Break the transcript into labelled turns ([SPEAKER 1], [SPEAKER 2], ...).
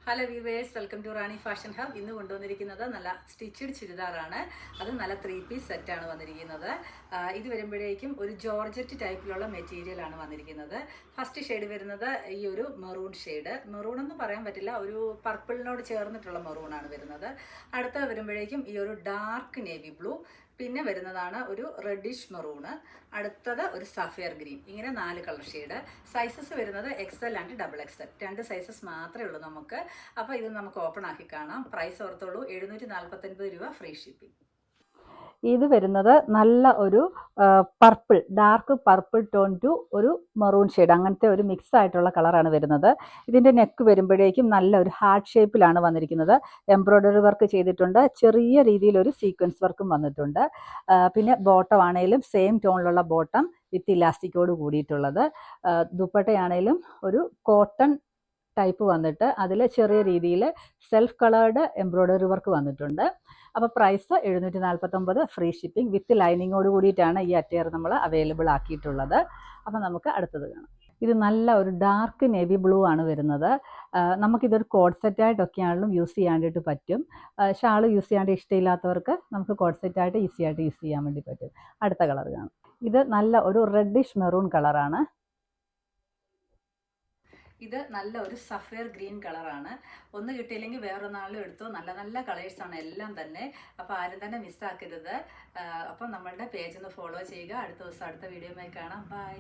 [SPEAKER 1] Hello viewers, welcome to Rani fashion hub. ഇന്ന് കൊണ്ടുവന്നിരിക്കുന്നത് നല്ല സ്റ്റിച്ചഡ് ചുരിദാറാണ്. അത് നല്ല 3 പീസ് സെറ്റാണ് വന്നിരിക്കുന്നത്. ഇത് വരുമ്പോഴേക്കും ഒരു ജോർജറ്റ് ടൈപ്പിലുള്ള മെറ്റീരിയലാണ് വന്നിരിക്കുന്നത്. ഫസ്റ്റ് ഷെയ്ഡ് വരുന്നത് ഈ ഒരു മെറൂൺ ഷെയ്ഡ്. മെറൂൺ എന്ന് പറയാൻ പറ്റില്ല, ഒരു പർപ്പിളിനോട് ചേർന്നിട്ടുള്ള മെറൂണാണ് വരുന്നത്. അടുത്ത വരുമ്പോഴേക്കും ഈ ഒരു ഡാർക്ക് നേവി ബ്ലൂ, പിന്നെ വരുന്നതാണ് ഒരു റെഡിഷ് മെറൂണ്, അടുത്തത് ഒരു സഫയർ ഗ്രീൻ. ഇങ്ങനെ 4 കളർ ഷെയ്ഡ്. സൈസസ് വരുന്നത് XL ആൻഡ് XXL, 2 സൈസസ് മാത്രമേ ഉള്ളൂ നമുക്ക്. അപ്പോൾ ഇത് നമുക്ക് ഓപ്പൺ ആക്കി കാണാം. പ്രൈസ് ഓർത്തോളൂ, 749 രൂപ, ഫ്രീ ഷിപ്പിംഗ്.
[SPEAKER 2] ഇത് വരുന്നത് നല്ല ഒരു purple, dark purple tone to ഒരു മെറൂൺ ഷെയ്ഡ്, അങ്ങനത്തെ ഒരു മിക്സ് ആയിട്ടുള്ള കളറാണ് വരുന്നത്. ഇതിൻ്റെ നെക്ക് വരുമ്പോഴേക്കും നല്ല ഒരു ഹാർട്ട് ഷേപ്പിലാണ് വന്നിരിക്കുന്നത്. എംബ്രോയ്ഡറി വർക്ക് ചെയ്തിട്ടുണ്ട്, ചെറിയ രീതിയിലൊരു സീക്വൻസ് വർക്കും വന്നിട്ടുണ്ട്. പിന്നെ ബോട്ടം ആണെങ്കിലും സെയിം ടോണിലുള്ള ബോട്ടം വിത്ത് ഇലാസ്റ്റിക്കോട് കൂടിയിട്ടുള്ളത്. ദുപ്പട്ടയാണെങ്കിലും ഒരു കോട്ടൺ ടൈപ്പ് വന്നിട്ട് അതിൽ ചെറിയ രീതിയിൽ സെൽഫ് കളേർഡ് എംബ്രോയ്ഡറി വർക്ക് വന്നിട്ടുണ്ട്. അപ്പോൾ പ്രൈസ് 749, ഫ്രീ ഷിപ്പിംഗ് വിത്ത് ലൈനിങ്ങോട് കൂടിയിട്ടാണ് ഈ അറ്റയർ നമ്മൾ അവൈലബിൾ ആക്കിയിട്ടുള്ളത്. അപ്പോൾ നമുക്ക് അടുത്തത് കാണാം. ഇത് നല്ല ഒരു ഡാർക്ക് നേവി ബ്ലൂ ആണ് വരുന്നത്. നമുക്കിതൊരു കോഡ് സെറ്റായിട്ടൊക്കെയാണെങ്കിലും യൂസ് ചെയ്യാനായിട്ട് പറ്റും. ഷാൾ യൂസ് ചെയ്യാണ്ട് ഇഷ്ടമില്ലാത്തവർക്ക് നമുക്ക് കോഡ് സെറ്റായിട്ട് ഈസി ആയിട്ട് യൂസ് ചെയ്യാൻ വേണ്ടി പറ്റും. അടുത്ത കളർ കാണാം. ഇത് നല്ല ഒരു റെഡിഷ് മെറൂൺ കളറാണ്.
[SPEAKER 1] ഇത് നല്ല ഒരു സഫയർ ഗ്രീൻ കളറാണ്. ഒന്ന് കിട്ടിയില്ലെങ്കിൽ വേറൊന്നാളിലും എടുത്തോ. നല്ല നല്ല കളേഴ്സാണ് എല്ലാം തന്നെ. അപ്പോൾ ആരും തന്നെ മിസ്സാക്കരുത്. അപ്പം നമ്മളുടെ പേജ് ഒന്ന് ഫോളോ ചെയ്യുക. അടുത്ത ദിവസം അടുത്ത വീഡിയോയുമായി കാണാം. ബൈ.